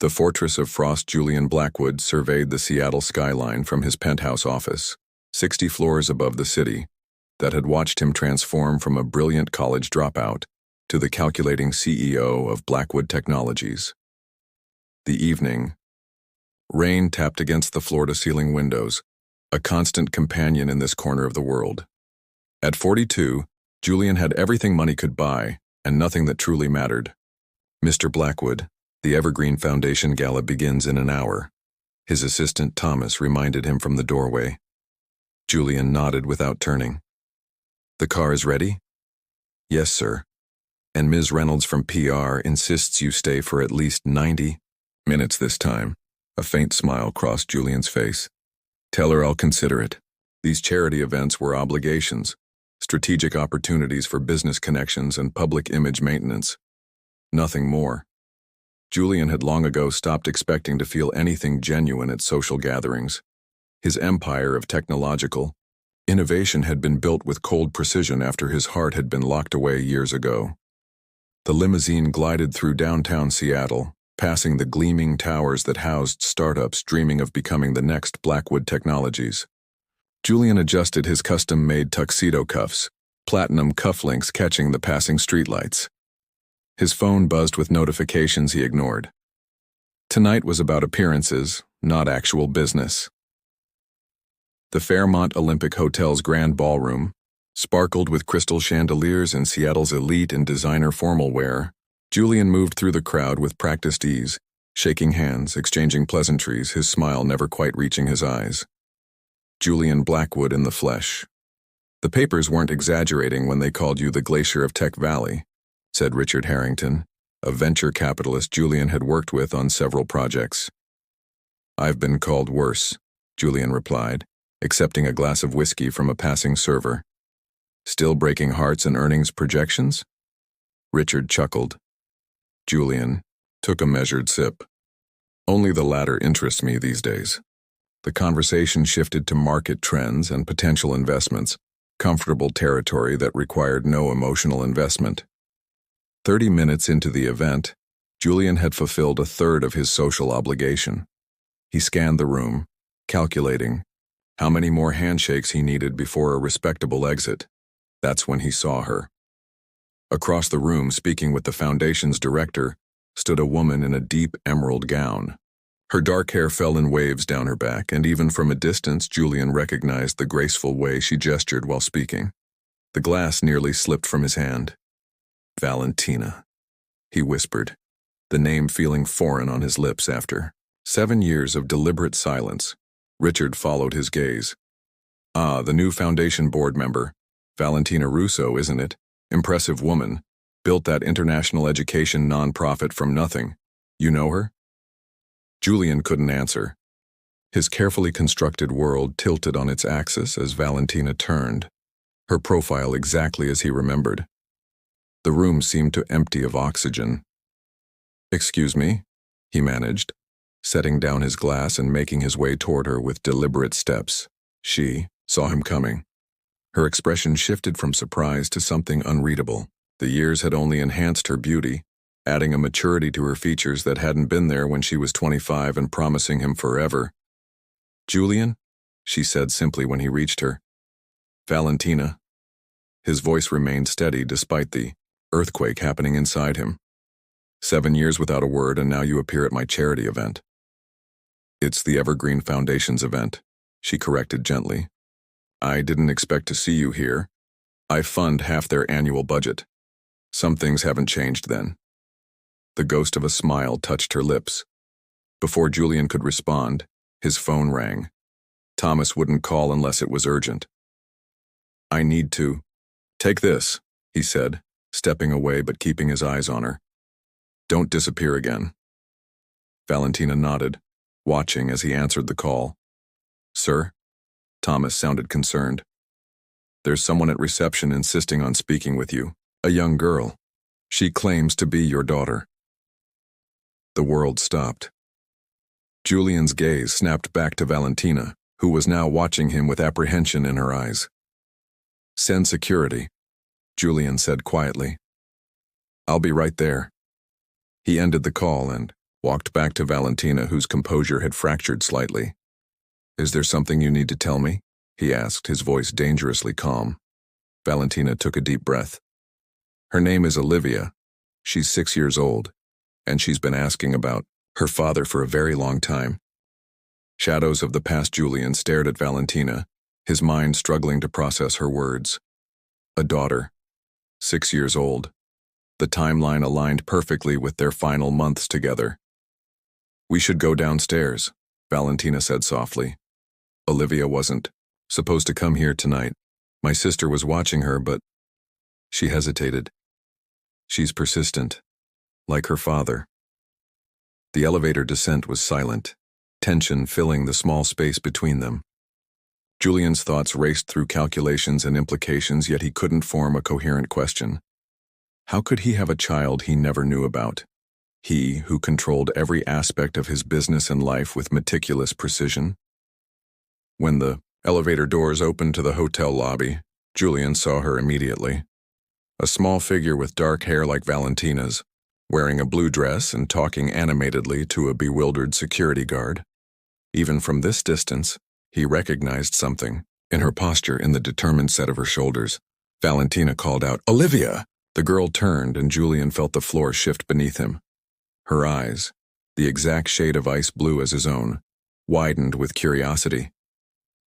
The fortress of Frost. Julian Blackwood surveyed the Seattle skyline from his penthouse office, 60 floors above the city, that had watched him transform from a brilliant college dropout to the calculating CEO of Blackwood Technologies. The evening. Rain tapped against the floor-to-ceiling windows, a constant companion in this corner of the world. At 42, Julian had everything money could buy and nothing that truly mattered. Mr. Blackwood, the Evergreen Foundation Gala begins in an hour. His assistant Thomas reminded him from the doorway. Julian nodded without turning. The car is ready? Yes, sir. And Ms. Reynolds from PR insists you stay for at least 90 minutes this time. A faint smile crossed Julian's face. Tell her I'll consider it. These charity events were obligations, strategic opportunities for business connections and public image maintenance. Nothing more. Julian had long ago stopped expecting to feel anything genuine at social gatherings. His empire of technological innovation had been built with cold precision after his heart had been locked away years ago. The limousine glided through downtown Seattle, passing the gleaming towers that housed startups dreaming of becoming the next Blackwood Technologies. Julian adjusted his custom-made tuxedo cuffs, platinum cufflinks catching the passing streetlights. His phone buzzed with notifications he ignored. Tonight was about appearances, not actual business. The Fairmont Olympic Hotel's grand ballroom, sparkled with crystal chandeliers and Seattle's elite and designer formal wear. Julian moved through the crowd with practiced ease, shaking hands, exchanging pleasantries, his smile never quite reaching his eyes. Julian Blackwood in the flesh. The papers weren't exaggerating when they called you the Glacier of Tech Valley, said Richard Harrington, a venture capitalist Julian had worked with on several projects. I've been called worse, Julian replied, accepting a glass of whiskey from a passing server. Still breaking hearts and earnings projections? Richard chuckled. Julian took a measured sip. Only the latter interests me these days. The conversation shifted to market trends and potential investments, comfortable territory that required no emotional investment. 30 minutes into the event, Julian had fulfilled a third of his social obligation. He scanned the room, calculating how many more handshakes he needed before a respectable exit. That's when he saw her. Across the room, speaking with the foundation's director, stood a woman in a deep emerald gown. Her dark hair fell in waves down her back, and even from a distance, Julian recognized the graceful way she gestured while speaking. The glass nearly slipped from his hand. Valentina, he whispered, the name feeling foreign on his lips after 7 years of deliberate silence. Richard followed his gaze. Ah, the new foundation board member. Valentina Russo, isn't it? Impressive woman. Built that international education nonprofit from nothing. You know her? Julian couldn't answer. His carefully constructed world tilted on its axis as Valentina turned, her profile exactly as he remembered. The room seemed to empty of oxygen. Excuse me, he managed, setting down his glass and making his way toward her with deliberate steps. She saw him coming. Her expression shifted from surprise to something unreadable. The years had only enhanced her beauty, adding a maturity to her features that hadn't been there when she was 25 and promising him forever. Julian, she said simply when he reached her. Valentina. His voice remained steady despite the earthquake happening inside him. 7 years without a word, and now you appear at my charity event. It's the Evergreen Foundation's event, she corrected gently. I didn't expect to see you here. I fund half their annual budget. Some things haven't changed then. The ghost of a smile touched her lips. Before Julian could respond, his phone rang. Thomas wouldn't call unless it was urgent. I need to. Take this, he said, stepping away but keeping his eyes on her. Don't disappear again. Valentina nodded, watching as he answered the call. Sir? Thomas sounded concerned. There's someone at reception insisting on speaking with you, a young girl. She claims to be your daughter. The world stopped. Julian's gaze snapped back to Valentina, who was now watching him with apprehension in her eyes. Send security, Julian said quietly. I'll be right there. He ended the call and, walked back to Valentina, whose composure had fractured slightly. "Is there something you need to tell me?" he asked, his voice dangerously calm. Valentina took a deep breath. "Her name is Olivia. She's 6 years old, and she's been asking about her father for a very long time." Shadows of the past Julian stared at Valentina, his mind struggling to process her words. A daughter, 6 years old. The timeline aligned perfectly with their final months together. "We should go downstairs," Valentina said softly. "Olivia wasn't supposed to come here tonight. My sister was watching her, but..." She hesitated. "She's persistent, like her father." The elevator descent was silent, tension filling the small space between them. Julian's thoughts raced through calculations and implications, yet he couldn't form a coherent question. How could he have a child he never knew about? He, who controlled every aspect of his business and life with meticulous precision? When the elevator doors opened to the hotel lobby, Julian saw her immediately. A small figure with dark hair like Valentina's, wearing a blue dress and talking animatedly to a bewildered security guard. Even from this distance, he recognized something. In her posture, in the determined set of her shoulders, Valentina called out, "Olivia!" The girl turned, and Julian felt the floor shift beneath him. Her eyes, the exact shade of ice blue as his own, widened with curiosity.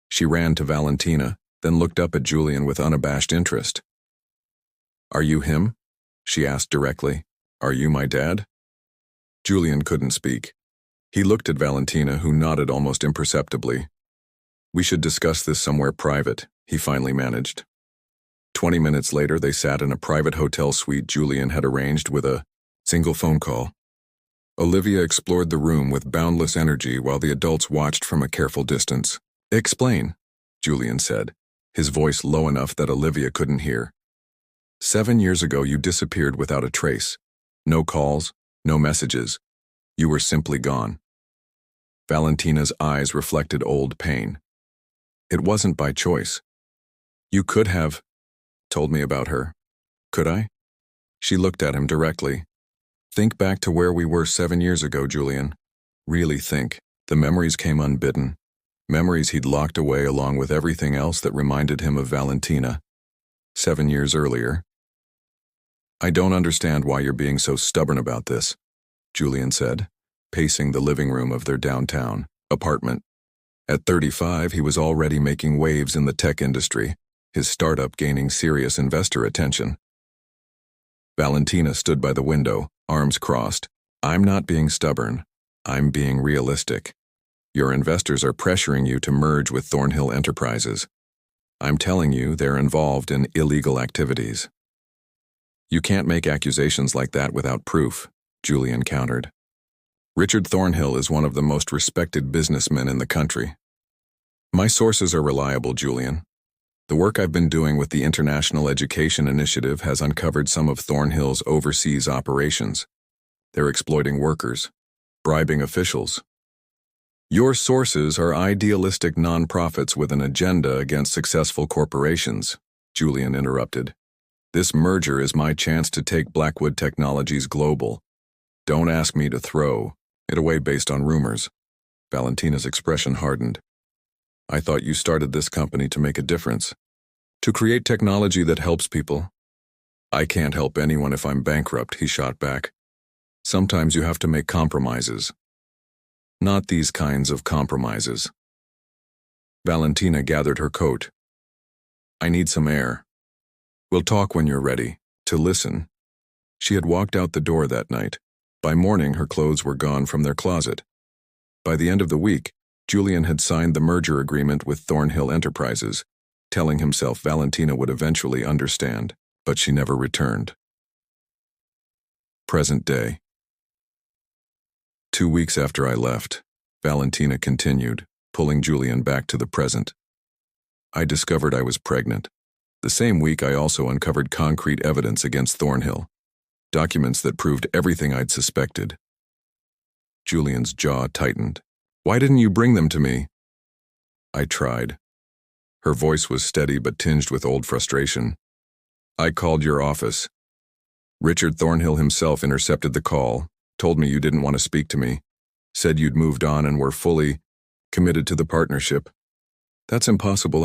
She ran to Valentina, then looked up at Julian with unabashed interest. "Are you him?" she asked directly. "Are you my dad?" Julian couldn't speak. He looked at Valentina, who nodded almost imperceptibly. "We should discuss this somewhere private," he finally managed. 20 minutes later, they sat in a private hotel suite Julian had arranged with a single phone call. Olivia explored the room with boundless energy while the adults watched from a careful distance. "Explain," Julian said, his voice low enough that Olivia couldn't hear. 7 years ago, you disappeared without a trace. No calls, no messages. You were simply gone." Valentina's eyes reflected old pain. "It wasn't by choice. You could have told me about her. Could I?" She looked at him directly. "Think back to where we were 7 years ago, Julian. Really think." The memories came unbidden. Memories he'd locked away along with everything else that reminded him of Valentina. 7 years earlier. "I don't understand why you're being so stubborn about this," Julian said, pacing the living room of their downtown apartment. At 35, he was already making waves in the tech industry, his startup gaining serious investor attention. Valentina stood by the window, arms crossed. "I'm not being stubborn. I'm being realistic. Your investors are pressuring you to merge with Thornhill Enterprises. I'm telling you they're involved in illegal activities." "You can't make accusations like that without proof," Julian countered. "Richard Thornhill is one of the most respected businessmen in the country." "My sources are reliable, Julian. The work I've been doing with the International Education Initiative has uncovered some of Thornhill's overseas operations. They're exploiting workers, bribing officials." "Your sources are idealistic nonprofits with an agenda against successful corporations," Julian interrupted. "This merger is my chance to take Blackwood Technologies global. Don't ask me to throw it away based on rumors." Valentina's expression hardened. "I thought you started this company to make a difference, to create technology that helps people." "I can't help anyone if I'm bankrupt," he shot back. "Sometimes you have to make compromises." "Not these kinds of compromises." Valentina gathered her coat. "I need some air. We'll talk when you're ready to listen." She had walked out the door that night. By morning, her clothes were gone from their closet. By the end of the week, Julian had signed the merger agreement with Thornhill Enterprises, telling himself Valentina would eventually understand, but she never returned. Present day. 2 weeks after I left, Valentina continued, pulling Julian back to the present. "I discovered I was pregnant. The same week, I also uncovered concrete evidence against Thornhill, documents that proved everything I'd suspected." Julian's jaw tightened. "Why didn't you bring them to me?" "I tried." Her voice was steady but tinged with old frustration. "I called your office. Richard Thornhill himself intercepted the call, Told me you didn't want to speak to me. Said you'd moved on and were fully committed to the partnership. That's impossible.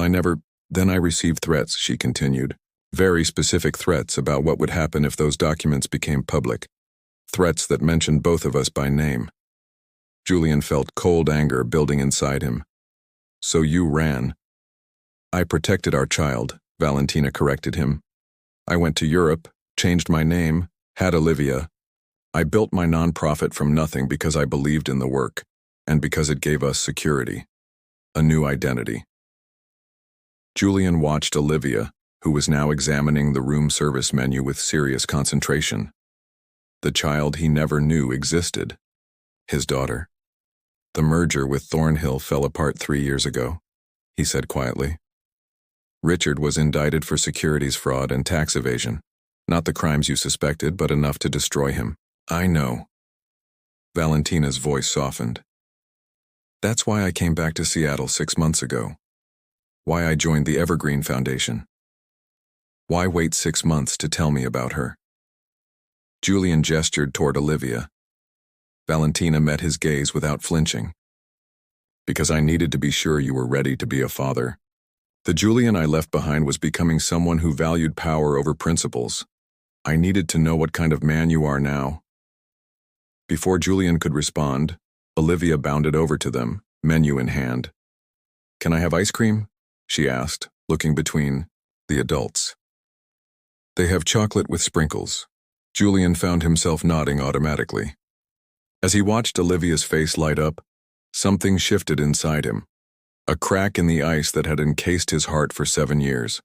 Then I received threats, she continued. Very specific threats about what would happen if those documents became public. Threats that mentioned both of us by name. Julian felt cold anger building inside him. So you ran. I protected our child, Valentina corrected him. I went to Europe, changed my name, had Olivia. I built my nonprofit from nothing because I believed in the work, and because it gave us security. A new identity. Julian watched Olivia, who was now examining the room service menu with serious concentration. The child he never knew existed. His daughter. The merger with Thornhill fell apart 3 years ago, he said quietly. Richard was indicted for securities fraud and tax evasion. Not the crimes you suspected, but enough to destroy him. I know. Valentina's voice softened. That's why I came back to Seattle 6 months ago. Why I joined the Evergreen Foundation. Why wait 6 months to tell me about her? Julian gestured toward Olivia. Valentina met his gaze without flinching. Because I needed to be sure you were ready to be a father. The Julian I left behind was becoming someone who valued power over principles. I needed to know what kind of man you are now. Before Julian could respond, Olivia bounded over to them, menu in hand. Can I have ice cream? She asked, looking between the adults. They have chocolate with sprinkles. Julian found himself nodding automatically. As he watched Olivia's face light up, something shifted inside him. A crack in the ice that had encased his heart for 7 years.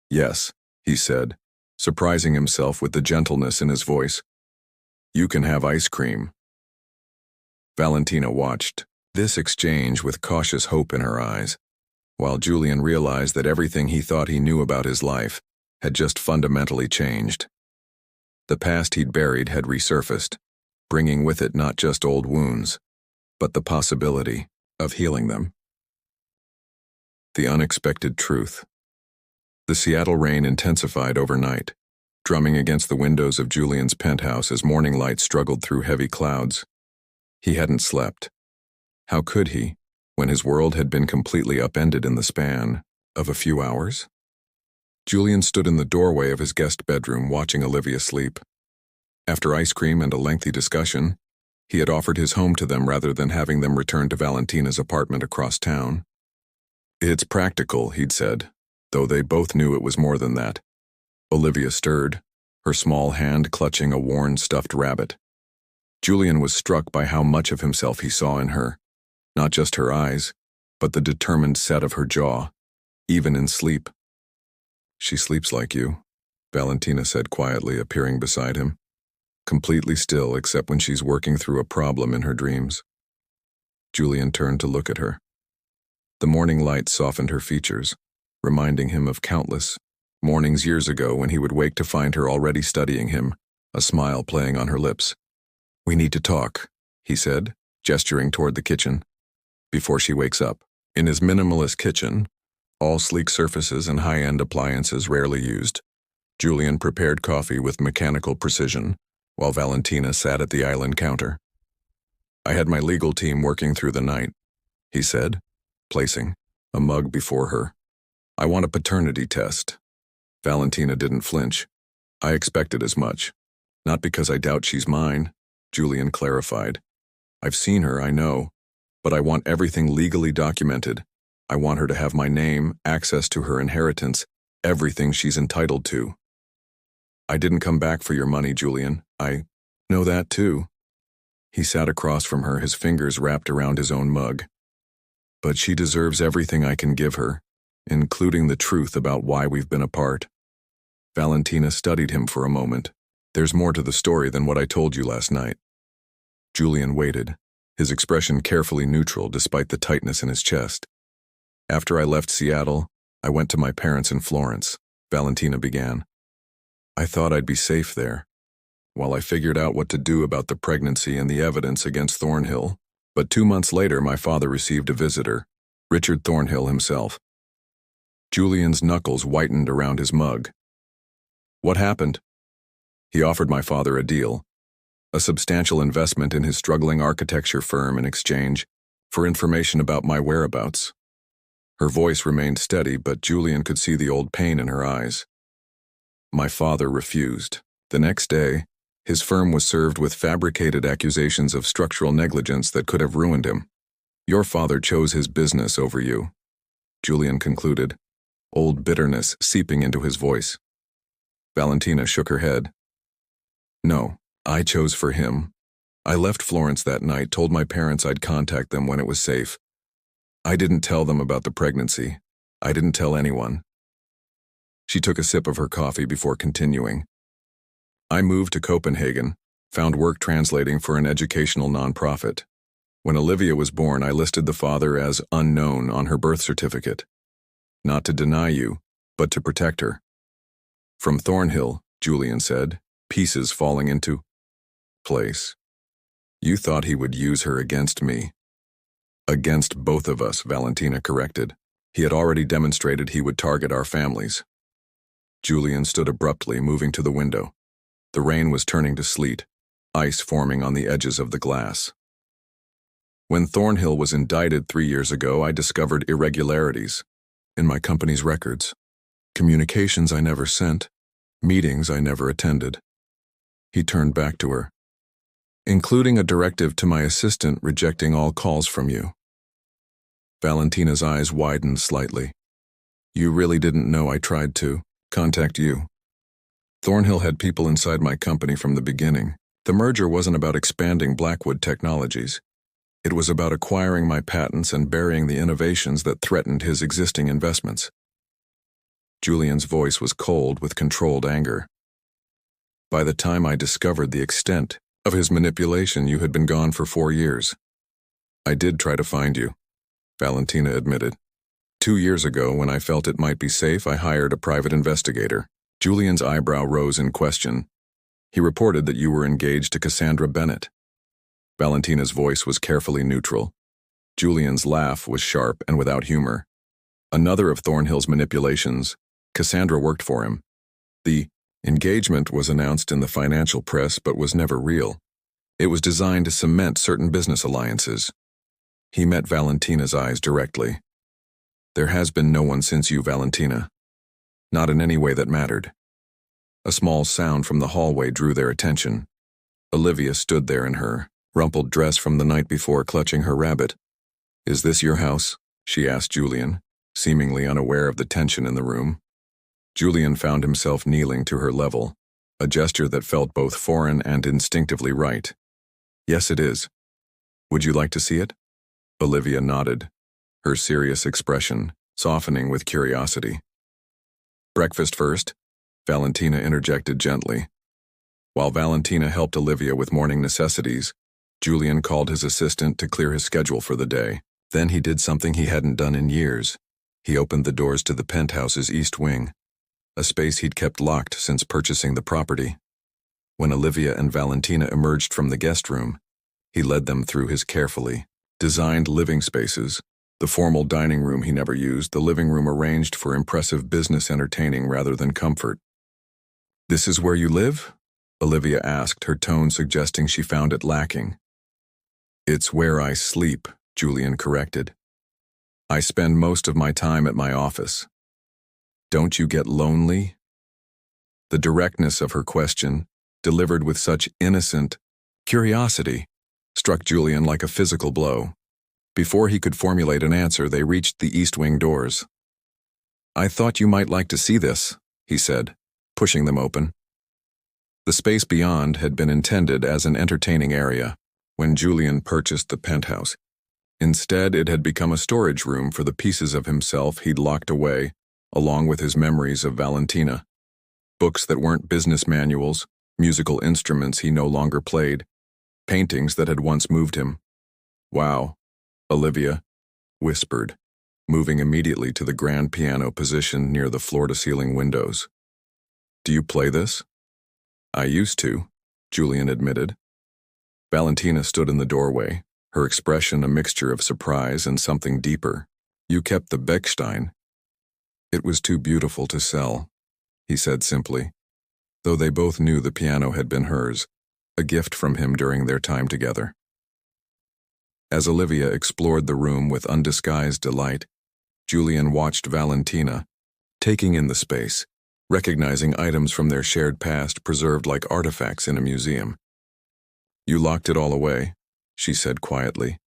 Yes, he said, surprising himself with the gentleness in his voice. You can have ice cream. Valentina watched this exchange with cautious hope in her eyes, while Julian realized that everything he thought he knew about his life had just fundamentally changed. The past he'd buried had resurfaced, bringing with it not just old wounds, but the possibility of healing them. The unexpected truth. The Seattle rain intensified overnight, drumming against the windows of Julian's penthouse as morning light struggled through heavy clouds. He hadn't slept. How could he, when his world had been completely upended in the span of a few hours? Julian stood in the doorway of his guest bedroom watching Olivia sleep. After ice cream and a lengthy discussion, he had offered his home to them rather than having them return to Valentina's apartment across town. It's practical, he'd said, though they both knew it was more than that. Olivia stirred, her small hand clutching a worn stuffed rabbit. Julian was struck by how much of himself he saw in her, not just her eyes, but the determined set of her jaw, even in sleep. She sleeps like you, Valentina said quietly, appearing beside him, completely still except when she's working through a problem in her dreams. Julian turned to look at her. The morning light softened her features, reminding him of countless mornings years ago when he would wake to find her already studying him, a smile playing on her lips. We need to talk, he said, gesturing toward the kitchen. Before she wakes up. In his minimalist kitchen, all sleek surfaces and high-end appliances rarely used, Julian prepared coffee with mechanical precision, while Valentina sat at the island counter. I had my legal team working through the night, he said, placing a mug before her. I want a paternity test. Valentina didn't flinch. I expected as much. Not because I doubt she's mine, Julian clarified. I've seen her, I know, but I want everything legally documented. I want her to have my name, access to her inheritance, everything she's entitled to. I didn't come back for your money, Julian. I know that too. He sat across from her, his fingers wrapped around his own mug. But she deserves everything I can give her, including the truth about why we've been apart. Valentina studied him for a moment. There's more to the story than what I told you last night. Julian waited, his expression carefully neutral despite the tightness in his chest. After I left Seattle, I went to my parents in Florence, Valentina began. I thought I'd be safe there, while I figured out what to do about the pregnancy and the evidence against Thornhill. But 2 months later, my father received a visitor, Richard Thornhill himself. Julian's knuckles whitened around his mug. What happened? He offered my father a deal. a substantial investment in his struggling architecture firm in exchange for information about my whereabouts. Her voice remained steady, but Julian could see the old pain in her eyes. My father refused. The next day, his firm was served with fabricated accusations of structural negligence that could have ruined him. Your father chose his business over you, Julian concluded, old bitterness seeping into his voice. Valentina shook her head. No, I chose for him. I left Florence that night, told my parents I'd contact them when it was safe. I didn't tell them about the pregnancy. I didn't tell anyone. She took a sip of her coffee before continuing. I moved to Copenhagen, found work translating for an educational nonprofit. When Olivia was born, I listed the father as unknown on her birth certificate. Not to deny you, but to protect her. From Thornhill, Julian said, pieces falling into place. You thought he would use her against me. Against both of us, Valentina corrected. He had already demonstrated he would target our families. Julian stood abruptly, moving to the window. The rain was turning to sleet, ice forming on the edges of the glass. When Thornhill was indicted 3 years ago, I discovered irregularities in my company's records. Communications I never sent, meetings I never attended. He turned back to her. Including a directive to my assistant rejecting all calls from you. Valentina's eyes widened slightly. You really didn't know I tried to contact you. Thornhill had people inside my company from the beginning. The merger wasn't about expanding Blackwood Technologies. It was about acquiring my patents and burying the innovations that threatened his existing investments. Julian's voice was cold with controlled anger. By the time I discovered the extent of his manipulation, you had been gone for 4 years. I did try to find you, Valentina admitted. 2 years ago, when I felt it might be safe, I hired a private investigator. Julian's eyebrow rose in question. He reported that you were engaged to Cassandra Bennett. Valentina's voice was carefully neutral. Julian's laugh was sharp and without humor. Another of Thornhill's manipulations, Cassandra worked for him. The engagement was announced in the financial press but was never real. It was designed to cement certain business alliances. He met Valentina's eyes directly. There has been no one since you, Valentina. Not in any way that mattered. A small sound from the hallway drew their attention. Olivia stood there in her rumpled dress from the night before, clutching her rabbit. Is this your house? She asked Julian, seemingly unaware of the tension in the room. Julian found himself kneeling to her level, a gesture that felt both foreign and instinctively right. Yes, it is. Would you like to see it? Olivia nodded, her serious expression softening with curiosity. Breakfast first, Valentina interjected gently. While Valentina helped Olivia with morning necessities, Julian called his assistant to clear his schedule for the day. Then he did something he hadn't done in years. He opened the doors to the penthouse's east wing, a space he'd kept locked since purchasing the property. When Olivia and Valentina emerged from the guest room, he led them through his carefully designed living spaces, the formal dining room he never used, the living room arranged for impressive business entertaining rather than comfort. This is where you live? Olivia asked, her tone suggesting she found it lacking. It's where I sleep, Julian corrected. I spend most of my time at my office. Don't you get lonely? The directness of her question, delivered with such innocent curiosity, struck Julian like a physical blow. Before he could formulate an answer, they reached the east wing doors. I thought you might like to see this, he said, pushing them open. The space beyond had been intended as an entertaining area when Julian purchased the penthouse. Instead, it had become a storage room for the pieces of himself he'd locked away, along with his memories of Valentina. Books that weren't business manuals, musical instruments he no longer played, paintings that had once moved him. Wow, Olivia whispered, moving immediately to the grand piano positioned near the floor-to-ceiling windows. Do you play this? I used to, Julian admitted. Valentina stood in the doorway, her expression a mixture of surprise and something deeper. You kept the Bechstein. It was too beautiful to sell, he said simply. Though they both knew the piano had been hers, a gift from him during their time together. As Olivia explored the room with undisguised delight, Julian watched Valentina, taking in the space, recognizing items from their shared past preserved like artifacts in a museum. "You locked it all away," she said quietly.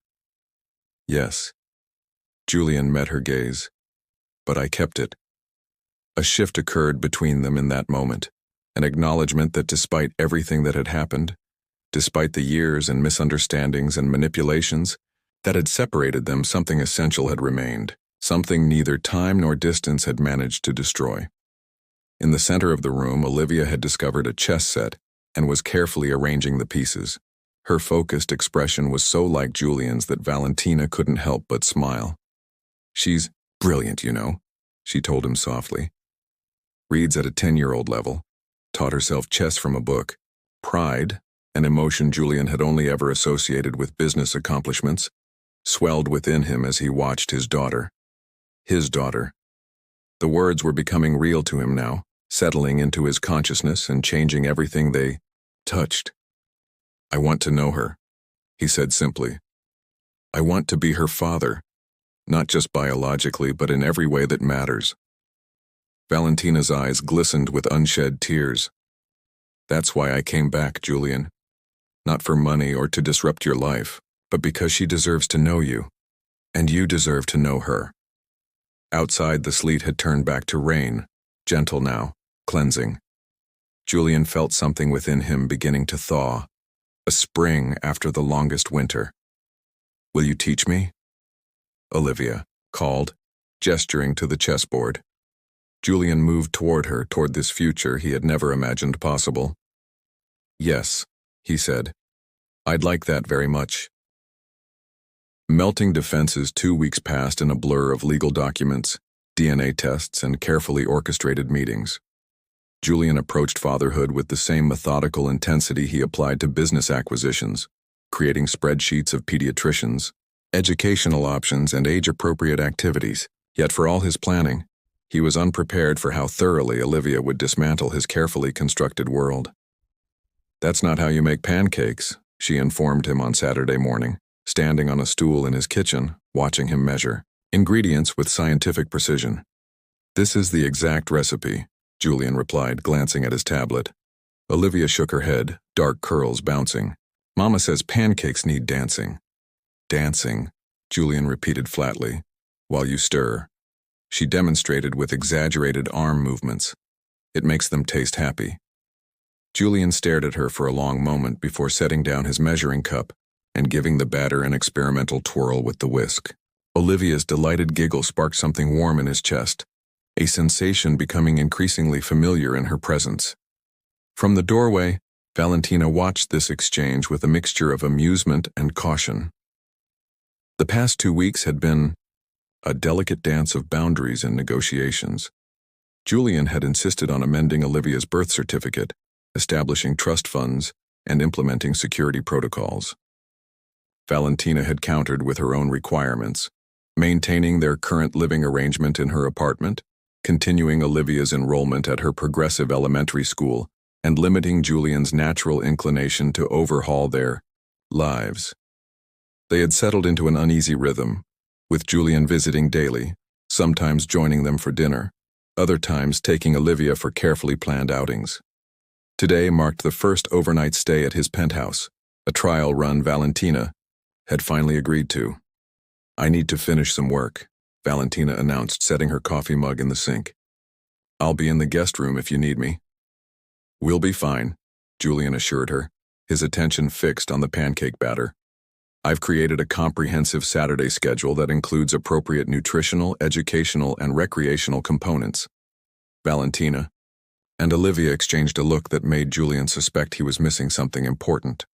"Yes." Julian met her gaze. "But I kept it." A shift occurred between them in that moment, an acknowledgement that despite everything that had happened, despite the years and misunderstandings and manipulations that had separated them, something essential had remained, something neither time nor distance had managed to destroy. In the center of the room, Olivia had discovered a chess set and was carefully arranging the pieces. Her focused expression was so like Julian's that Valentina couldn't help but smile. "She's brilliant, you know," she told him softly. "Reads at a 10-year-old level, taught herself chess from a book." Pride, an emotion Julian had only ever associated with business accomplishments, swelled within him as he watched his daughter. His daughter. The words were becoming real to him now, settling into his consciousness and changing everything they touched. "I want to know her," he said simply. "I want to be her father, not just biologically, but in every way that matters." Valentina's eyes glistened with unshed tears. "That's why I came back, Julian. Not for money or to disrupt your life, but because she deserves to know you, and you deserve to know her." Outside, the sleet had turned back to rain, gentle now, cleansing. Julian felt something within him beginning to thaw, a spring after the longest winter. "Will you teach me?" Olivia called, gesturing to the chessboard. Julian moved toward her, toward this future he had never imagined possible. "Yes," he said. "I'd like that very much." Melting defenses, 2 weeks passed in a blur of legal documents, DNA tests, and carefully orchestrated meetings. Julian approached fatherhood with the same methodical intensity he applied to business acquisitions, creating spreadsheets of pediatricians, educational options, and age-appropriate activities. Yet for all his planning, he was unprepared for how thoroughly Olivia would dismantle his carefully constructed world. "That's not how you make pancakes," she informed him on Saturday morning, standing on a stool in his kitchen, watching him measure ingredients with scientific precision. "This is the exact recipe," Julian replied, glancing at his tablet. Olivia shook her head, dark curls bouncing. "Mama says pancakes need dancing." "Dancing," Julian repeated flatly, "while you stir." She demonstrated with exaggerated arm movements. "It makes them taste happy." Julian stared at her for a long moment before setting down his measuring cup and giving the batter an experimental twirl with the whisk. Olivia's delighted giggle sparked something warm in his chest, a sensation becoming increasingly familiar in her presence. From the doorway, Valentina watched this exchange with a mixture of amusement and caution. The past 2 weeks had been a delicate dance of boundaries and negotiations. Julian had insisted on amending Olivia's birth certificate, establishing trust funds, and implementing security protocols. Valentina had countered with her own requirements, maintaining their current living arrangement in her apartment, continuing Olivia's enrollment at her progressive elementary school, and limiting Julian's natural inclination to overhaul their lives. They had settled into an uneasy rhythm, with Julian visiting daily, sometimes joining them for dinner, other times taking Olivia for carefully planned outings. Today marked the first overnight stay at his penthouse, a trial run Valentina had finally agreed to. "I need to finish some work," Valentina announced, setting her coffee mug in the sink. "I'll be in the guest room if you need me." "We'll be fine," Julian assured her, his attention fixed on the pancake batter. "I've created a comprehensive Saturday schedule that includes appropriate nutritional, educational, and recreational components." Valentina and Olivia exchanged a look that made Julian suspect he was missing something important.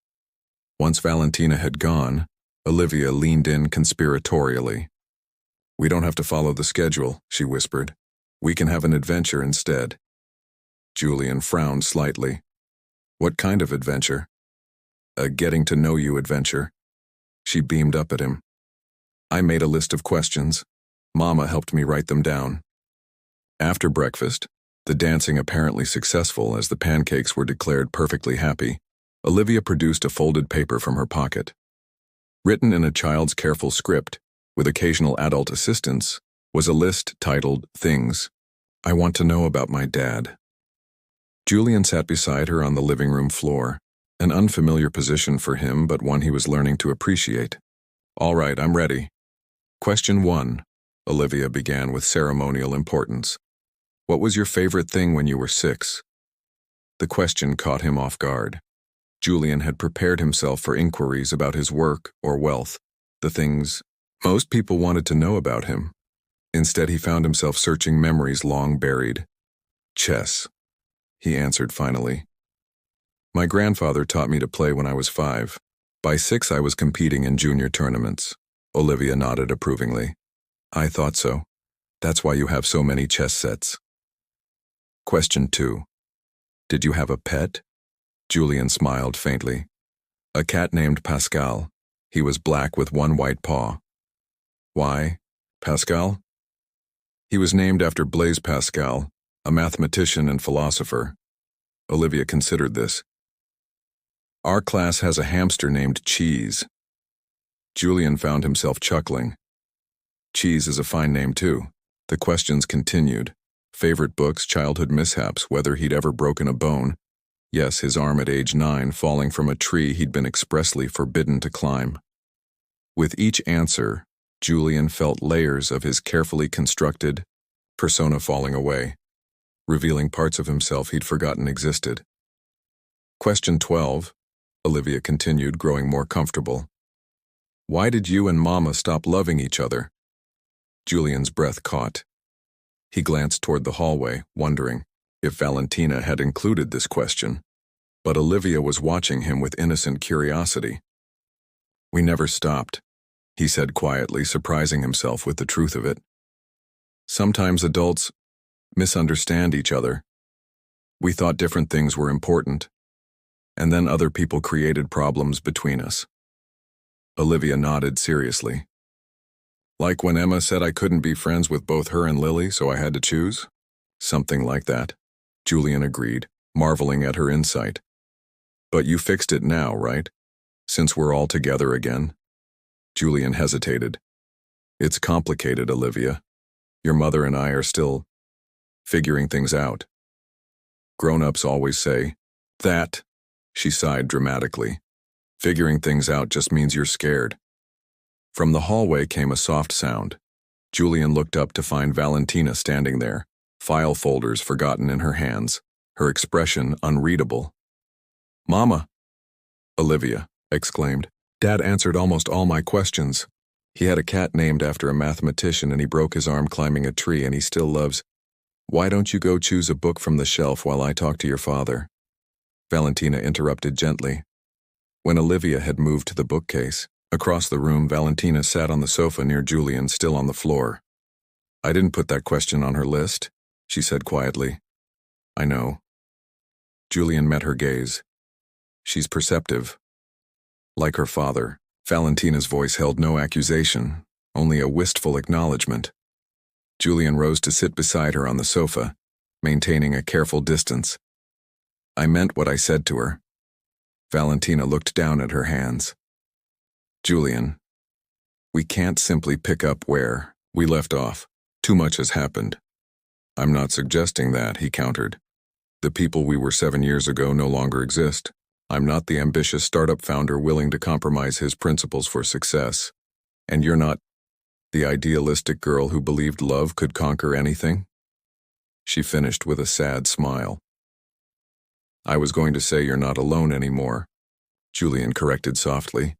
Once Valentina had gone, Olivia leaned in conspiratorially. "We don't have to follow the schedule," she whispered. "We can have an adventure instead." Julian frowned slightly. "What kind of adventure?" "A getting-to-know-you adventure." She beamed up at him. "I made a list of questions. Mama helped me write them down." After breakfast, the dancing apparently successful as the pancakes were declared perfectly happy, Olivia produced a folded paper from her pocket. Written in a child's careful script, with occasional adult assistance, was a list titled Things I Want to Know About My Dad. Julian sat beside her on the living room floor, an unfamiliar position for him but one he was learning to appreciate. All right, I'm ready. Question 1, Olivia began with ceremonial importance. What was your favorite thing when you were 6? The question caught him off guard. Julian had prepared himself for inquiries about his work or wealth, the things most people wanted to know about him. Instead, he found himself searching memories long buried. Chess, he answered finally. My grandfather taught me to play when I was 5. By 6, I was competing in junior tournaments. Olivia nodded approvingly. I thought so. That's why you have so many chess sets. Question 2. Did you have a pet? Julian smiled faintly. A cat named Pascal. He was black with one white paw. Why, Pascal? He was named after Blaise Pascal, a mathematician and philosopher. Olivia considered this. Our class has a hamster named Cheese. Julian found himself chuckling. Cheese is a fine name too. The questions continued. Favorite books, childhood mishaps, whether he'd ever broken a bone. Yes, his arm at age 9 falling from a tree he'd been expressly forbidden to climb. With each answer, Julian felt layers of his carefully constructed persona falling away, revealing parts of himself he'd forgotten existed. Question 12, Olivia continued, growing more comfortable. Why did you and Mama stop loving each other? Julian's breath caught. He glanced toward the hallway, wondering if Valentina had included this question. But Olivia was watching him with innocent curiosity. We never stopped, he said quietly, surprising himself with the truth of it. Sometimes adults misunderstand each other. We thought different things were important, and then other people created problems between us. Olivia nodded seriously. Like when Emma said I couldn't be friends with both her and Lily, so I had to choose? Something like that, Julian agreed, marveling at her insight. But you fixed it now, right? Since we're all together again? Julian hesitated. It's complicated, Olivia. Your mother and I are still figuring things out. Grown-ups always say, that, she sighed dramatically. Figuring things out just means you're scared. From the hallway came a soft sound. Julian looked up to find Valentina standing there, file folders forgotten in her hands, her expression unreadable. Mama! Olivia exclaimed. Dad answered almost all my questions. He had a cat named after a mathematician and he broke his arm climbing a tree and he still loves. Why don't you go choose a book from the shelf while I talk to your father? Valentina interrupted gently. When Olivia had moved to the bookcase, across the room, Valentina sat on the sofa near Julian, still on the floor. I didn't put that question on her list, she said quietly. I know. Julian met her gaze. She's perceptive. Like her father, Valentina's voice held no accusation, only a wistful acknowledgement. Julian rose to sit beside her on the sofa, maintaining a careful distance. I meant what I said to her. Valentina looked down at her hands. Julian, we can't simply pick up where we left off. Too much has happened. I'm not suggesting that, he countered. The people we were 7 years ago no longer exist. I'm not the ambitious startup founder willing to compromise his principles for success. And you're not the idealistic girl who believed love could conquer anything? She finished with a sad smile. I was going to say you're not alone anymore, Julian corrected softly.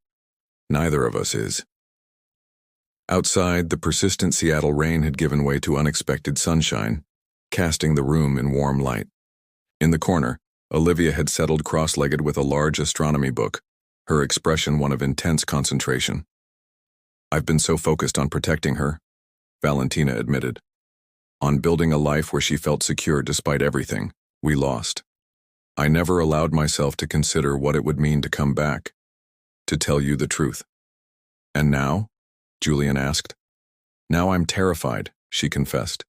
Neither of us is. Outside, the persistent Seattle rain had given way to unexpected sunshine, casting the room in warm light. In the corner, Olivia had settled cross-legged with a large astronomy book, her expression one of intense concentration. I've been so focused on protecting her, Valentina admitted. On building a life where she felt secure despite everything, we lost. I never allowed myself to consider what it would mean to come back, to tell you the truth. And now? Julian asked. Now I'm terrified, she confessed.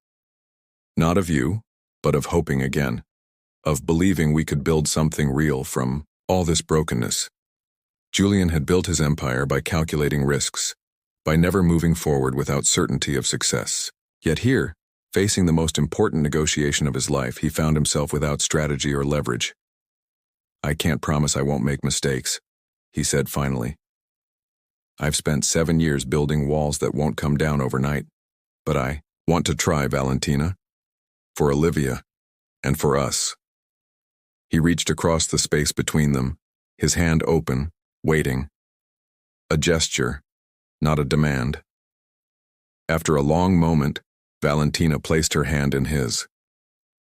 Not of you, but of hoping again. Of believing we could build something real from All this brokenness. Julian had built his empire by calculating risks, by never moving forward without certainty of success. Yet here, facing the most important negotiation of his life, he found himself without strategy or leverage. "I can't promise I won't make mistakes," he said finally. "I've spent 7 years building walls that won't come down overnight. But I want to try, Valentina. For Olivia. And for us." He reached across the space between them, his hand open, waiting. A gesture, not a demand. After a long moment, Valentina placed her hand in his.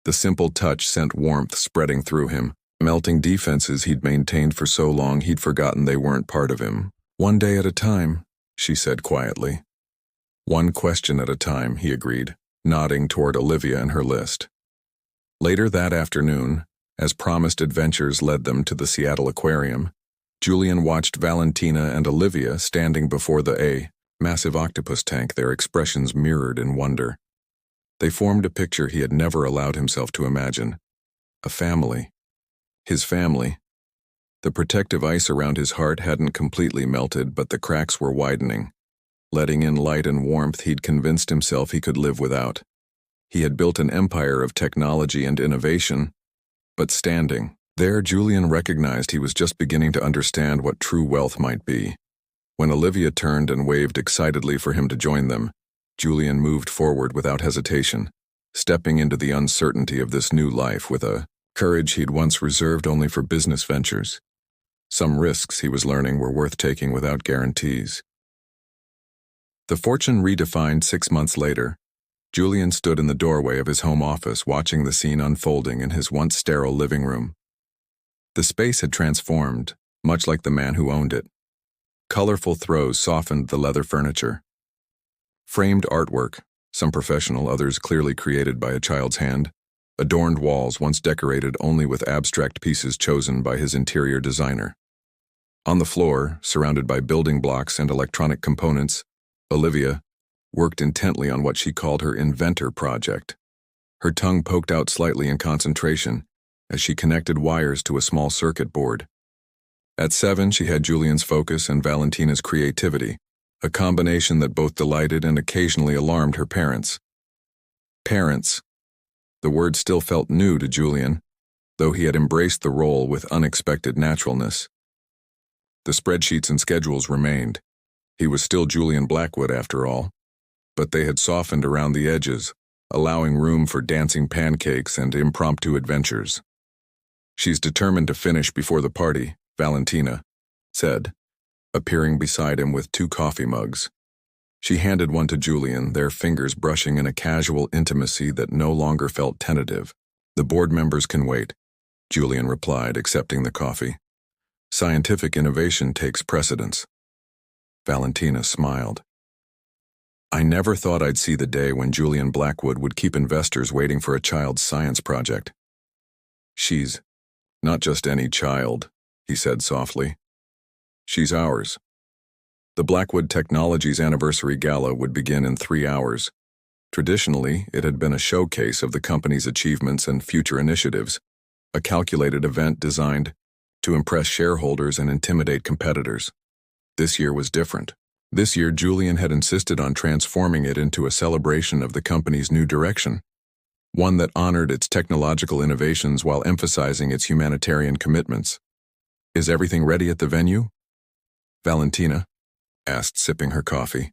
The simple touch sent warmth spreading through him, melting defenses he'd maintained for so long he'd forgotten they weren't part of him. "One day at a time," she said quietly. "One question at a time," he agreed, nodding toward Olivia and her list. Later that afternoon, as promised adventures led them to the Seattle Aquarium, Julian watched Valentina and Olivia standing before the massive octopus tank, their expressions mirrored in wonder. They formed a picture he had never allowed himself to imagine. A family. His family. The protective ice around his heart hadn't completely melted, but the cracks were widening, letting in light and warmth he'd convinced himself he could live without. He had built an empire of technology and innovation, but standing there, Julian recognized he was just beginning to understand what true wealth might be. When Olivia turned and waved excitedly for him to join them, Julian moved forward without hesitation, stepping into the uncertainty of this new life with a courage he'd once reserved only for business ventures. Some risks, he was learning, were worth taking without guarantees. The fortune redefined 6 months later, Julian stood in the doorway of his home office watching the scene unfolding in his once sterile living room. The space had transformed, much like the man who owned it. Colorful throws softened the leather furniture. Framed artwork, some professional, others clearly created by a child's hand, adorned walls once decorated only with abstract pieces chosen by his interior designer. On the floor, surrounded by building blocks and electronic components, Olivia worked intently on what she called her inventor project. Her tongue poked out slightly in concentration as she connected wires to a small circuit board. At 7, she had Julian's focus and Valentina's creativity, a combination that both delighted and occasionally alarmed her parents. Parents. The word still felt new to Julian, though he had embraced the role with unexpected naturalness. The spreadsheets and schedules remained. He was still Julian Blackwood after all, but they had softened around the edges, allowing room for dancing pancakes and impromptu adventures. "She's determined to finish before the party," Valentina said, appearing beside him with 2 coffee mugs. She handed one to Julian, their fingers brushing in a casual intimacy that no longer felt tentative. "The board members can wait," Julian replied, accepting the coffee. "Scientific innovation takes precedence." Valentina smiled. "I never thought I'd see the day when Julian Blackwood would keep investors waiting for a child's science project." "She's not just any child," he said softly. "She's ours." The Blackwood Technologies Anniversary Gala would begin in 3 hours. Traditionally, it had been a showcase of the company's achievements and future initiatives, a calculated event designed to impress shareholders and intimidate competitors. This year was different. This year, Julian had insisted on transforming it into a celebration of the company's new direction, one that honored its technological innovations while emphasizing its humanitarian commitments. "Is everything ready at the venue?" Valentina asked, sipping her coffee.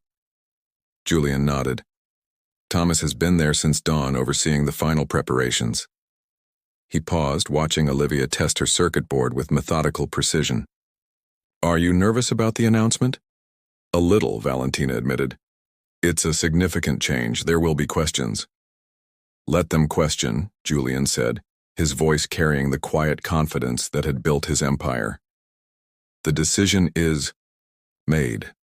Julian nodded. "Thomas has been there since dawn, overseeing the final preparations." He paused, watching Olivia test her circuit board with methodical precision. "Are you nervous about the announcement?" "A little," Valentina admitted. "It's a significant change. There will be questions." "Let them question," Julian said, his voice carrying the quiet confidence that had built his empire. "The decision is made."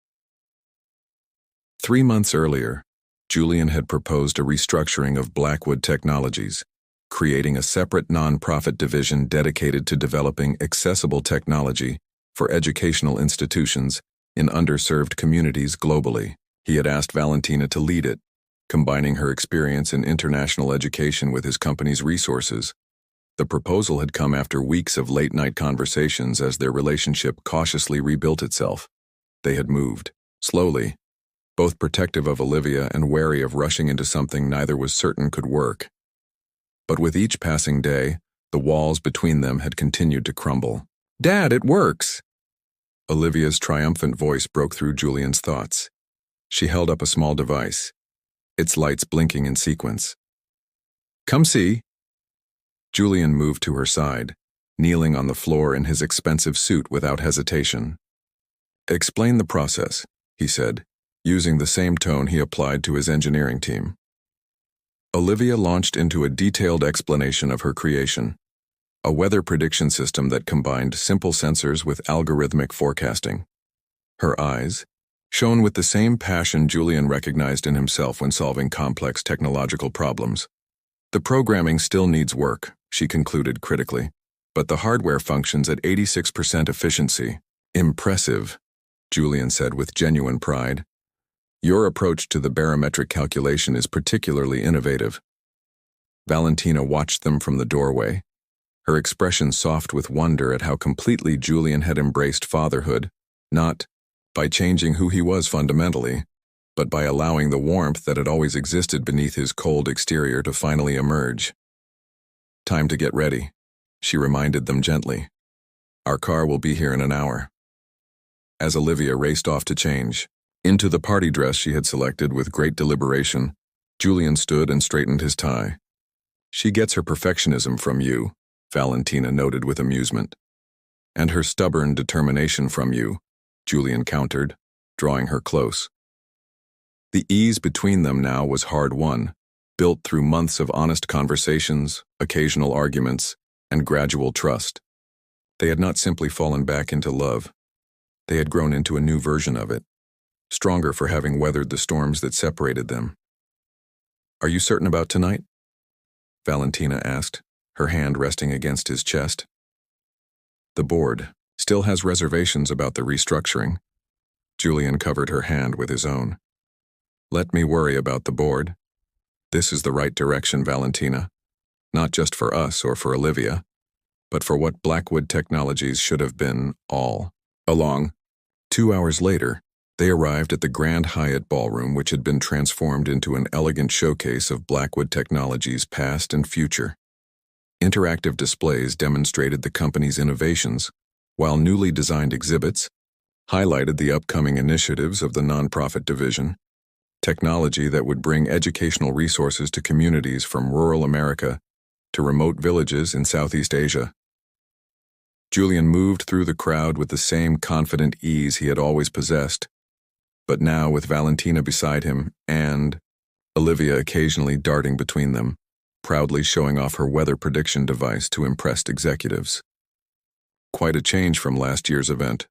3 months earlier, Julian had proposed a restructuring of Blackwood Technologies, creating a separate non-profit division dedicated to developing accessible technology for educational institutions in underserved communities globally. He had asked Valentina to lead it, combining her experience in international education with his company's resources. The proposal had come after weeks of late-night conversations as their relationship cautiously rebuilt itself. They had moved, slowly, both protective of Olivia and wary of rushing into something neither was certain could work. But with each passing day, the walls between them had continued to crumble. "Dad, it works!" Olivia's triumphant voice broke through Julian's thoughts. She held up a small device, its lights blinking in sequence. "Come see." Julian moved to her side, kneeling on the floor in his expensive suit without hesitation. "Explain the process," he said, using the same tone he applied to his engineering team. Olivia launched into a detailed explanation of her creation, a weather prediction system that combined simple sensors with algorithmic forecasting. Her eyes shone with the same passion Julian recognized in himself when solving complex technological problems. "The programming still needs work," she concluded critically, "but the hardware functions at 86% efficiency." "Impressive," Julian said with genuine pride. "Your approach to the barometric calculation is particularly innovative." Valentina watched them from the doorway, her expression soft with wonder at how completely Julian had embraced fatherhood, not by changing who he was fundamentally, but by allowing the warmth that had always existed beneath his cold exterior to finally emerge. "Time to get ready," she reminded them gently. "Our car will be here in an hour." As Olivia raced off to change into the party dress she had selected with great deliberation, Julian stood and straightened his tie. "She gets her perfectionism from you," Valentina noted with amusement. "And her stubborn determination from you," Julian countered, drawing her close. The ease between them now was hard-won, built through months of honest conversations, occasional arguments, and gradual trust. They had not simply fallen back into love. They had grown into a new version of it, stronger for having weathered the storms that separated them. "Are you certain about tonight?" Valentina asked, her hand resting against his chest. "The board still has reservations about the restructuring." Julian covered her hand with his own. "Let me worry about the board. This is the right direction, Valentina. Not just for us or for Olivia, but for what Blackwood Technologies should have been all along." 2 hours later, they arrived at the Grand Hyatt ballroom, which had been transformed into an elegant showcase of Blackwood Technologies' past and future. Interactive displays demonstrated the company's innovations, while newly designed exhibits highlighted the upcoming initiatives of the nonprofit division, technology that would bring educational resources to communities from rural America to remote villages in Southeast Asia. Julian moved through the crowd with the same confident ease he had always possessed, but now with Valentina beside him and Olivia occasionally darting between them, proudly showing off her weather prediction device to impressed executives. "Quite a change from last year's event,"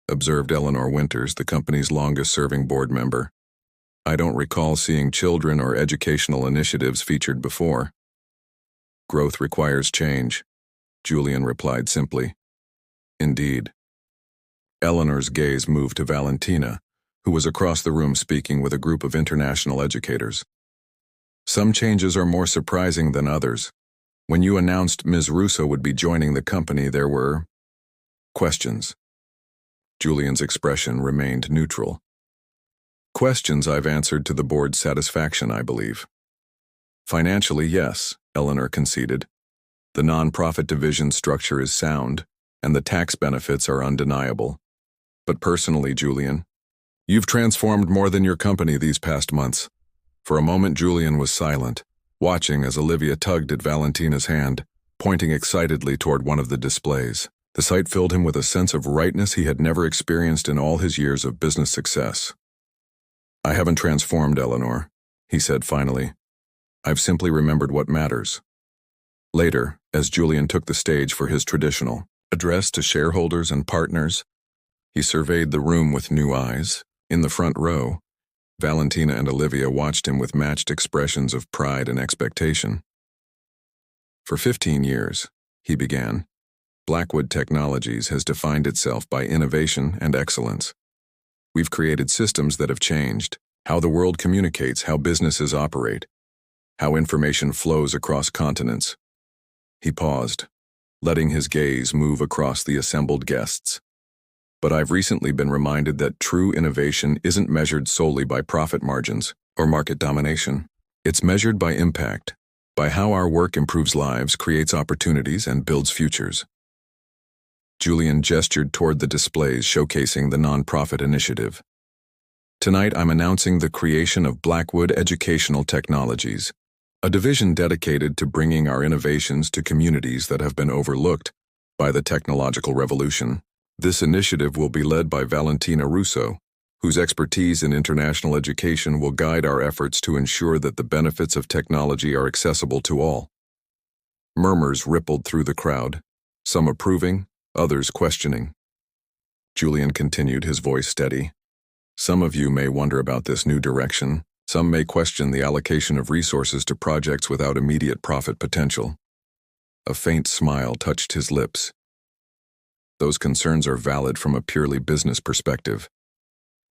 observed Eleanor Winters, the company's longest-serving board member. "I don't recall seeing children or educational initiatives featured before." "Growth requires change," Julian replied simply. "Indeed." Eleanor's gaze moved to Valentina, who was across the room speaking with a group of international educators. "Some changes are more surprising than others. When you announced Ms. Russo would be joining the company, there were questions." Julian's expression remained neutral. "Questions I've answered to the board's satisfaction, I believe." "Financially, yes," Eleanor conceded. "The nonprofit division structure is sound, and the tax benefits are undeniable. But personally, Julian, you've transformed more than your company these past months." For a moment, Julian was silent, watching as Olivia tugged at Valentina's hand, pointing excitedly toward one of the displays. The sight filled him with a sense of rightness he had never experienced in all his years of business success. "I haven't transformed, Eleanor," he said finally. "I've simply remembered what matters." Later, as Julian took the stage for his traditional address to shareholders and partners, he surveyed the room with new eyes. In the front row, Valentina and Olivia watched him with matched expressions of pride and expectation. "For 15 years," he began, "Blackwood Technologies has defined itself by innovation and excellence. We've created systems that have changed how the world communicates, how businesses operate, how information flows across continents." He paused, letting his gaze move across the assembled guests. But I've recently been reminded that true innovation isn't measured solely by profit margins or market domination. It's measured by impact, by how our work improves lives, creates opportunities, and builds futures. Julian gestured toward the displays showcasing the nonprofit initiative. Tonight I'm announcing the creation of Blackwood Educational Technologies, a division dedicated to bringing our innovations to communities that have been overlooked by the technological revolution. This initiative will be led by Valentina Russo, whose expertise in international education will guide our efforts to ensure that the benefits of technology are accessible to all. Murmurs rippled through the crowd, some approving, others questioning. Julian continued, his voice steady. Some of you may wonder about this new direction. Some may question the allocation of resources to projects without immediate profit potential. A faint smile touched his lips. Those concerns are valid from a purely business perspective.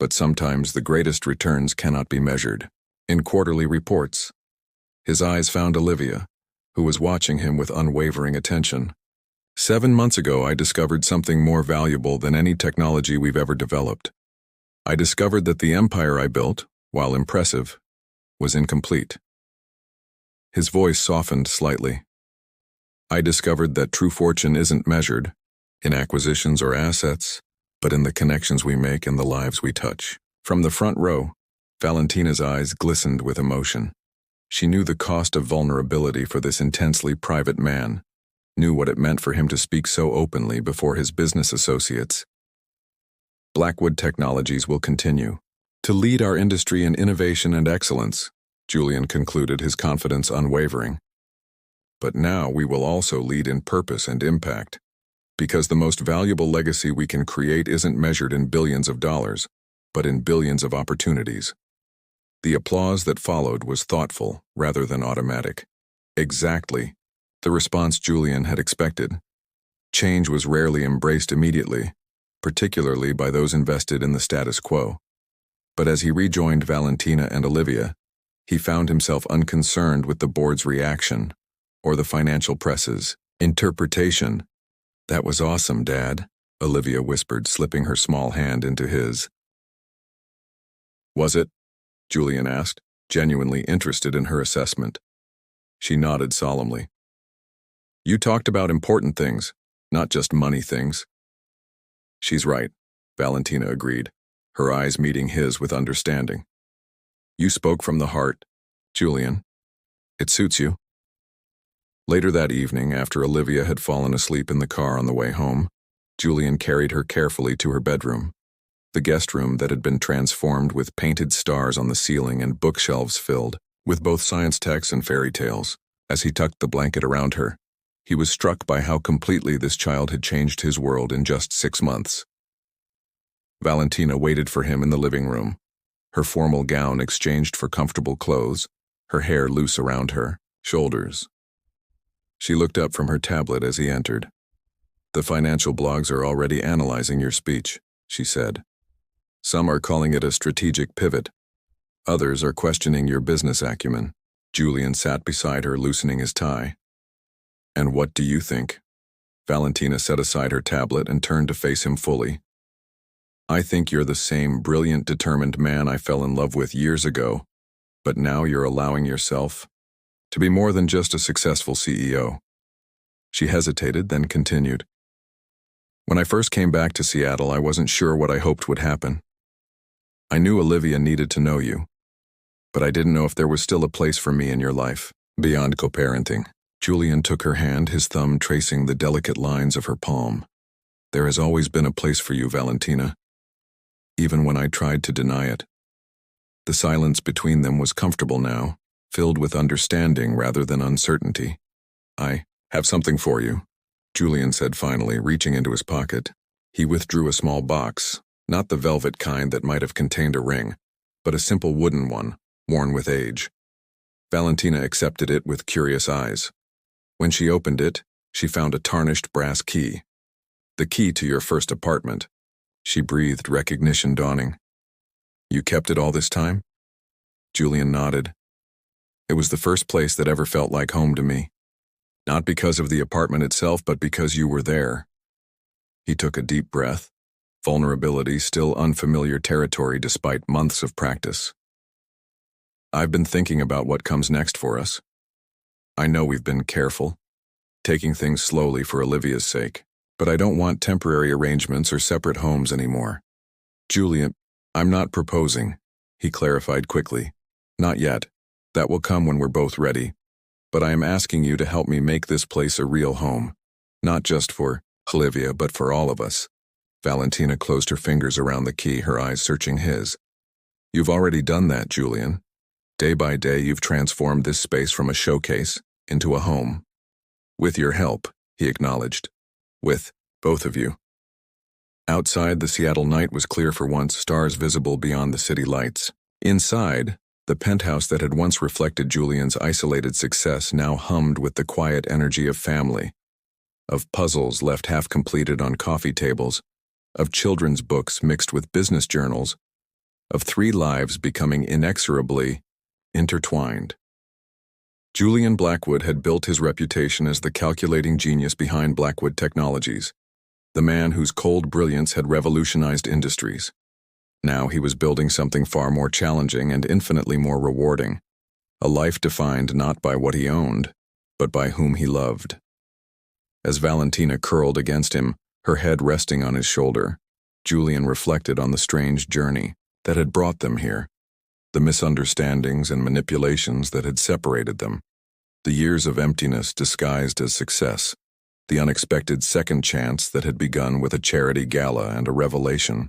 But sometimes the greatest returns cannot be measured in quarterly reports. His eyes found Olivia, who was watching him with unwavering attention. 7 months ago, I discovered something more valuable than any technology we've ever developed. I discovered that the empire I built, while impressive, was incomplete. His voice softened slightly. I discovered that true fortune isn't measured in acquisitions or assets, but in the connections we make and the lives we touch. From the front row, Valentina's eyes glistened with emotion. She knew the cost of vulnerability for this intensely private man, knew what it meant for him to speak so openly before his business associates. Blackwood Technologies will continue to lead our industry in innovation and excellence, Julian concluded, his confidence unwavering. But now we will also lead in purpose and impact, because the most valuable legacy we can create isn't measured in billions of dollars, but in billions of opportunities. The applause that followed was thoughtful rather than automatic. Exactly the response Julian had expected. Change was rarely embraced immediately, particularly by those invested in the status quo. But as he rejoined Valentina and Olivia, he found himself unconcerned with the board's reaction or the financial press's interpretation. That was awesome, Dad, Olivia whispered, slipping her small hand into his. Was it? Julian asked, genuinely interested in her assessment. She nodded solemnly. You talked about important things, not just money things. She's right, Valentina agreed, her eyes meeting his with understanding. You spoke from the heart, Julian. It suits you. Later that evening, after Olivia had fallen asleep in the car on the way home, Julian carried her carefully to her bedroom, the guest room that had been transformed with painted stars on the ceiling and bookshelves filled with both science texts and fairy tales. As he tucked the blanket around her, he was struck by how completely this child had changed his world in just 6 months. Valentina waited for him in the living room, her formal gown exchanged for comfortable clothes, her hair loose around her shoulders. She looked up from her tablet as he entered. The financial blogs are already analyzing your speech, she said. Some are calling it a strategic pivot. Others are questioning your business acumen. Julian sat beside her, loosening his tie. And what do you think? Valentina set aside her tablet and turned to face him fully. I think you're the same brilliant, determined man I fell in love with years ago, but now you're allowing yourself to be more than just a successful CEO. She hesitated, then continued. When I first came back to Seattle, I wasn't sure what I hoped would happen. I knew Olivia needed to know you, but I didn't know if there was still a place for me in your life, beyond co-parenting. Julian took her hand, his thumb tracing the delicate lines of her palm. There has always been a place for you, Valentina, even when I tried to deny it. The silence between them was comfortable now, filled with understanding rather than uncertainty. I have something for you, Julian said finally, reaching into his pocket. He withdrew a small box, not the velvet kind that might have contained a ring, but a simple wooden one, worn with age. Valentina accepted it with curious eyes. When she opened it, she found a tarnished brass key. The key to your first apartment. She breathed, recognition dawning. You kept it all this time? Julian nodded. It was the first place that ever felt like home to me. Not because of the apartment itself, but because you were there. He took a deep breath, vulnerability still unfamiliar territory despite months of practice. I've been thinking about what comes next for us. I know we've been careful, taking things slowly for Olivia's sake, but I don't want temporary arrangements or separate homes anymore. Julian, I'm not proposing, he clarified quickly. Not yet. That will come when we're both ready. But I am asking you to help me make this place a real home. Not just for Olivia, but for all of us. Valentina closed her fingers around the key, her eyes searching his. You've already done that, Julian. Day by day, you've transformed this space from a showcase into a home. With your help, he acknowledged. With both of you. Outside, the Seattle night was clear for once, stars visible beyond the city lights. Inside, the penthouse that had once reflected Julian's isolated success now hummed with the quiet energy of family, of puzzles left half-completed on coffee tables, of children's books mixed with business journals, of three lives becoming inexorably intertwined. Julian Blackwood had built his reputation as the calculating genius behind Blackwood Technologies, the man whose cold brilliance had revolutionized industries. Now he was building something far more challenging and infinitely more rewarding, a life defined not by what he owned, but by whom he loved. As Valentina curled against him, her head resting on his shoulder, Julian reflected on the strange journey that had brought them here, the misunderstandings and manipulations that had separated them, the years of emptiness disguised as success, the unexpected second chance that had begun with a charity gala and a revelation.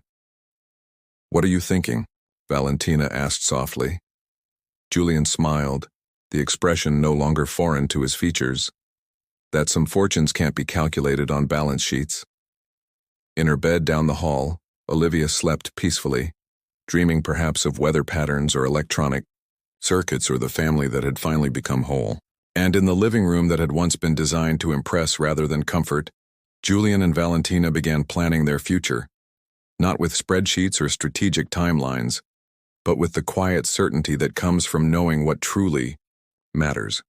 What are you thinking? Valentina asked softly. Julian smiled, the expression no longer foreign to his features. That some fortunes can't be calculated on balance sheets. In her bed down the hall, Olivia slept peacefully, dreaming perhaps of weather patterns or electronic circuits or the family that had finally become whole. And in the living room that had once been designed to impress rather than comfort, Julian and Valentina began planning their future, not with spreadsheets or strategic timelines, but with the quiet certainty that comes from knowing what truly matters.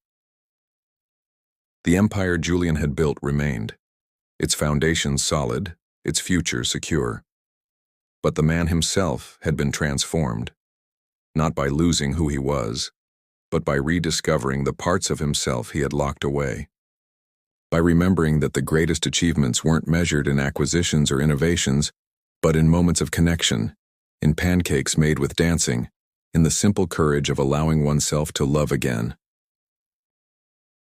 The empire Julian had built remained, its foundations solid, its future secure. But the man himself had been transformed, not by losing who he was, but by rediscovering the parts of himself he had locked away. By remembering that the greatest achievements weren't measured in acquisitions or innovations, but in moments of connection, in pancakes made with dancing, in the simple courage of allowing oneself to love again.